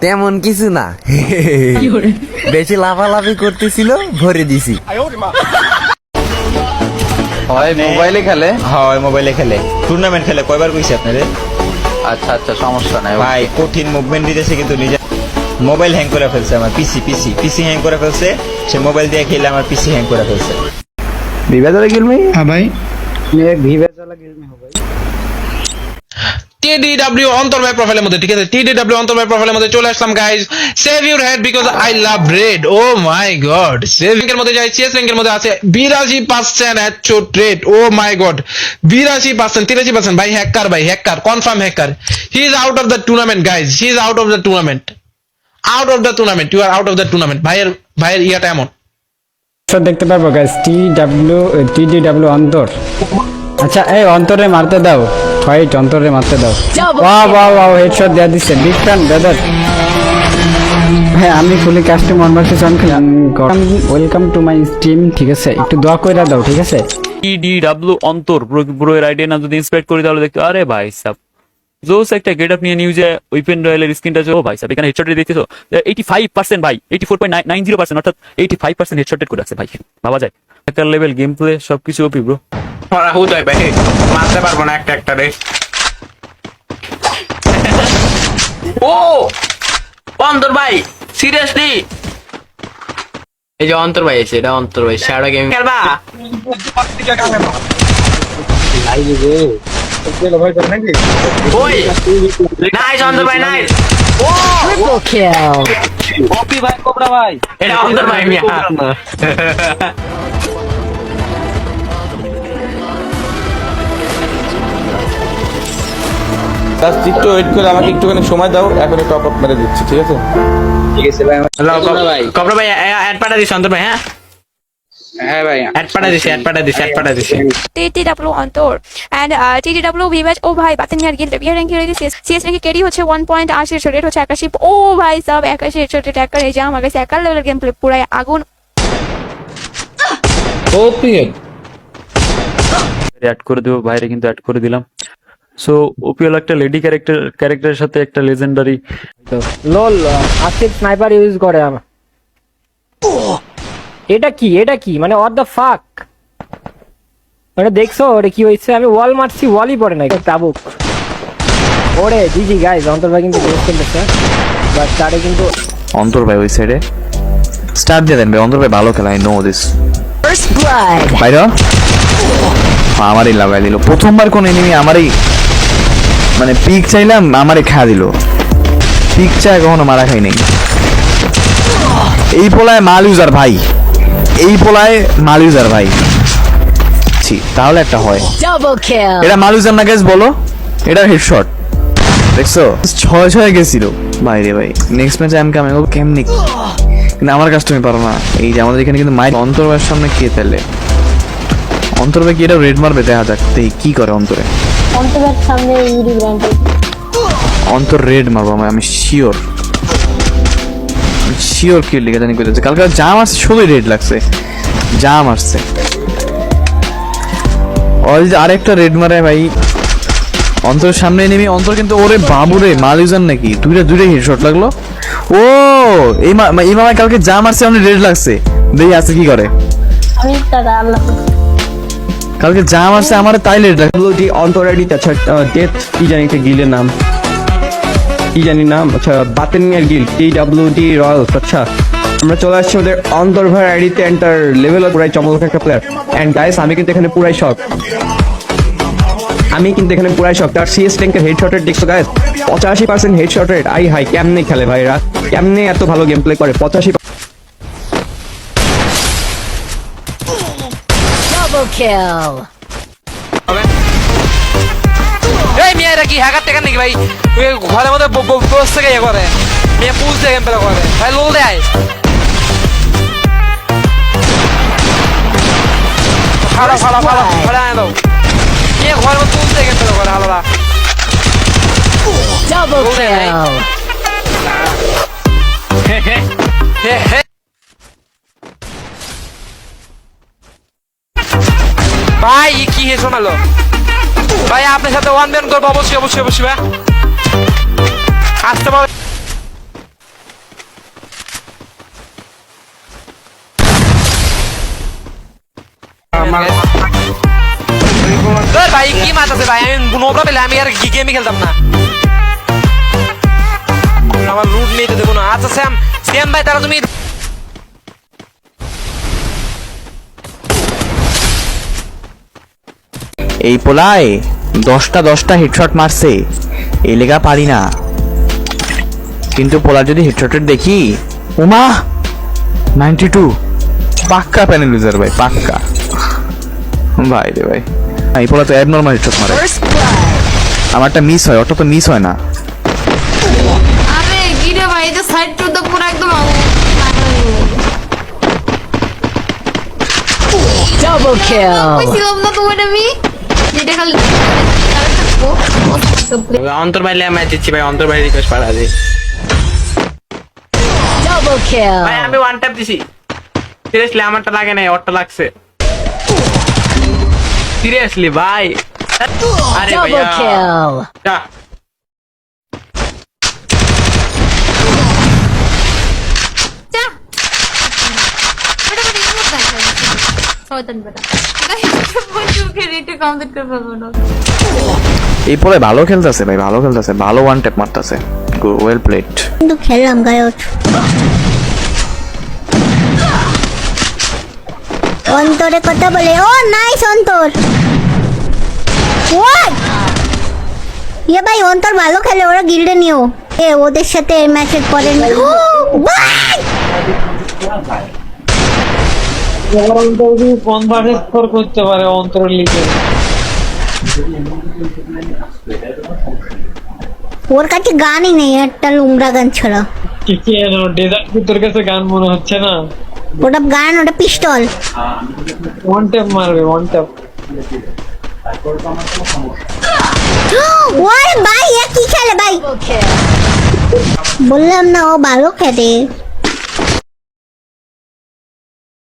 তেমন কিছু না, বেশি লাফালাফি করতেছিল, ভরে দিছি। হয় মোবাইলে খেলে? হয় মোবাইলে খেলে, টুর্নামেন্ট খেলে। কয়বার কইছি আপনারে? আচ্ছা আচ্ছা, সমস্যা নাই ভাই কঠিন মুভমেন্ট দিতেছে, কিন্তু নিজে মোবাইল হ্যাং করে ফেলছে। আমার পিসি হ্যাং করে ফেলছে। সে মোবাইল দিয়ে খেলে আমার পিসি হ্যাং করে ফেলছে। विवेक वाला गेम में। हाँ भाई मैं एक विवेक वाला गेम में हो भाई। टीडीडब्ल्यू অন্তর ভাই প্রোফাইলের মধ্যে, ঠিক আছে, टीडीडब्ल्यू অন্তর ভাই প্রোফাইলের মধ্যে চলে আসলাম guys. Save your head because I love red. Oh my god, save র্যাঙ্কের মধ্যে যাই, সিএস র্যাঙ্কের মধ্যে আছে 82% headshot rate. Oh my god, 82%, 83%। ভাই হ্যাকার, ভাই hacker, confirm hacker. He is out of the tournament guys, he is out of the tournament, out of the tournament. You are out of the tournament. ভাইয়ের ইয়াটা এমন। সব দেখতে পারবো guys. টিডিডব্লিউ অন্তর। আচ্ছা এই অন্তরে মারতে দাও, ফাইট অন্তরে মারতে দাও। ওয়াও ওয়াও ওয়াও, হেডশট দেয়া দিছে। Big fan brother. হ্যাঁ আমি ফুলি কাস্টমার ভার্সেস অন খেলাম। ওয়েলকাম টু মাই স্ট্রিম, ঠিক আছে, একটু দোয়া কইরা দাও, ঠিক আছে। টিডিডব্লিউ অন্তর ব্রো এর আইডিয়া না যদি ইন্সপেক্ট করি তাহলে দেখতে, আরে ভাই সাব জোস একটা গেট আপ নিয়ে নিউজে ওয়েপেন রয়্যালের স্ক্রিনটা। ও ভাই সাব এখানে হেডশট দেখতেছো 85% ভাই, 84.90%, অর্থাৎ 85% হেডশট করে আছে ভাই। ভাবা যায় একটা লেভেল গেম প্লে সবকিছু ওপি ব্রো। ওরা হুদাই ভাই মারতে পারবো না একটা রে। ও অন্তর ভাই সিরিয়াসলি, এই যে অন্তর ভাই আছে, এটা অন্তর ভাই শ্যাডো গেম খেলবা। ওই নাইস অন্তর ভাই, নাইস। ও ট্রিপল কিল। ওপি ভাই, কোবরা ভাই, এটা অন্তর ভাই মিয়া। জাস্ট একটু ওয়েট করে আমাকে একটুখানি সময় দাও, এখন টপ আপ মেরে দিচ্ছি, ঠিক আছে? ঠিক আছে ভাই। হ্যালো কবরা ভাই, অ্যাড পাঠা দিছ অন্তর ভাই। হ্যাঁ হ্যাঁ ভাই, অ্যাড পাঠা দিছি। টিডব্লিউ অন্তর এন্ড টিডব্লিউ ভিভেজ। ও ভাই বাতেন ইয়ার গিল্ড বিয়ার র্যাঙ্ক রয়েছে, সিএস র্যাঙ্কে কেডি হচ্ছে 1.80, রেট হচ্ছে 81। ও ভাই সব 81 হেডশট ট্যাকার। এই যে আমার কাছে একার লেভেলের গেম প্লে পুরাই আগুন। ওপি অ্যাড করে দেবো বাইরে, কিন্তু অ্যাড করে দিলাম। সো ওপিএল একটা লেডি ক্যারেক্টারের সাথে একটা লেজেন্ডারি। লোল আসিফ স্নাইপার ইউজ করে আমার। এটা কি মানে হোয়াট দ্য ফাক, মানে দেখছো ওরে কি হইছে? আমি ওয়াল মারছি, ওয়ালই পড়ে নাই। তাবুক ওরে জিজি গাইস, অন্তর ভাই কিন্তু বেস্ট খেলতেছে, বাট তারে কিন্তু অন্তর ভাই ওই সাইডে স্টার্ট দিয়ে দেন ভাই। অন্তর ভাই ভালো খেলা, I know this. First blood ভাইরা আমারই লাগাই দিল প্রথমবার। কোন এনিমি আমারই মানে পিক চাইলাম, আমারই খা দিল। পিক চাই কখনো মারা খাই নাই। এই পোলায় মাল ইউজার ভাই, এই পোলায় মাল ইউজার ভাই। তাহলে একটা হয়, এটা মাল ইউজার না গাইস বলো? এটা হেডশট দেখছো, 6-6 গেছিল ভাই রে ভাই। নেক্সট ম্যাচে আমি কামাই কেমনি, কিন্তু আমার কাছে তুমি পারো না। এই যে আমাদের এখানে কিন্তু মাইক অন্তর ভাইয়ের সামনে কে তাহলে অন্তর ভাই কি এটা রেড মারবে? দেখা যাক কি করে অন্তরে। অন্তরের সামনে ইউরি ব্র্যান্ড অন্তর রেড মারবো আমি শিওর কি লিখে জানি কইতেছে। কালকে যা মারছে শুধুই রেড লাগছে, যা মারছে। ওই যে আরেকটা রেড মারে ভাই অন্তরের সামনে নেমে। অন্তর কিন্তু ওরে বাবুরে মাল ইউজার নাকি, দুইটাই হেডশট লাগলো। ও এই মামা কালকে যা মারছে অনেক রেড লাগছে। দেখি আছে কি করে। আমি দাদা আল্লাহ কালকে যা মারছে আমার তাই রেড লাগলো। অন্তরাডি। আচ্ছা ডেথ কি জানি একটা গিলের নাম, কি জানি নাম। আচ্ছা বাতেনিয়ার গিল, টিডব্লিউডি রয়্যালস। আচ্ছা আমরা চলে আসছি ওদের অন্তর ভাই আইডিতে। এন্টার লেভেল পুরাই চমৎকার একটা প্লেয়ার। এন্ড গাইস আমি কিন্তু এখানে পুরাই শক, তার সিএস র্যাঙ্কের হেডশটের দেখছো গাইস 85% হেডশট রেট। আই হাই, কেমনে খেলে ভাইরা, কেমনে এত ভালো গেম প্লে করে? 85। এই মিয়ারা কি হ্যাকার টেকার নাকি ভাই? ঘরের মধ্যে বস থেকে ইয়ে করে, মেয়ে পুজ দিয়ে গেম প্লে করে ভাই। লোল দেয় ফাড়া আনে দাও। মেয়ে ঘরের মধ্যে পুজ দিয়ে গেম প্লে করে আলাদা। ভাই কি হে শোনালো ভাই? আপনার সাথে ওয়ান ব্যান করবো অবশ্যই ভাই। আসতে পারবে ভাই কি মাছ আছে ভাই, আমি নোবরা পেলে আমি আর গেমই খেলতাম না। আমার রুট নিতে দেবো না। আচ্ছা শ্যাম শ্যাম ভাই, তারা তুমি এই পোলায় 10টা হেডশট মারছে, এই লেগা পারি না। কিন্তু পোলা যদি হেডশটের দেখি, উমা 92 পাক্কা প্যানেল ইউজার ভাই, পাক্কা ভাই রে ভাই। এই পোলা তো অ্যাবনর্মাল হেডশট মারে, আমারটা মিস হয়, ওটা তো মিস হয় না। আরে কি রে ভাই, এটা সাইড টু দা পুরো একদম ডাবল কিল। কইছিলাম না তোমার আমি যেটা খালি অন্তর ভাইলে আমি দিচ্ছি ভাই, অন্তর ভাই রিকোয়েস্ট পাঠা দিই। ডাবল কিল ভাই আমি ওয়ান ট্যাপ দিছি, সিরিয়াসলি আমারটা লাগে নাই, ওরটা লাগছে সিরিয়াসলি ভাই। আরে ভাইয়া যা। এই পোলায় ভালো খেলতেছে ভাই, ভালো খেলতেছে, ভালো ওয়ান ট্যাপ মারতেছে, ওয়েল প্লেড। কিন্তু খেললাম গায়ে অন্তরে কথা বলে। ও নাইস অন্তর, ওয়াই ইয়ে ভাই অন্তর ভালো খেলে, ওরা গিল্ডে নিও। ওদের সাথে ম্যাচের পরে করতে পারে অন্তর লিগে। ওর কাছে গানই নেই, একটা লুমরা গান ছাড়া। তোর কাছে গান মনে হচ্ছে না? ওটা গান, ওটা পিস্তল। ওয়ান ট্যাপ মারবে, ওয়ান ট্যাপ। ওরে ভাই এ কি খেলে ভাই, বললাম না ও ভালো খেলে।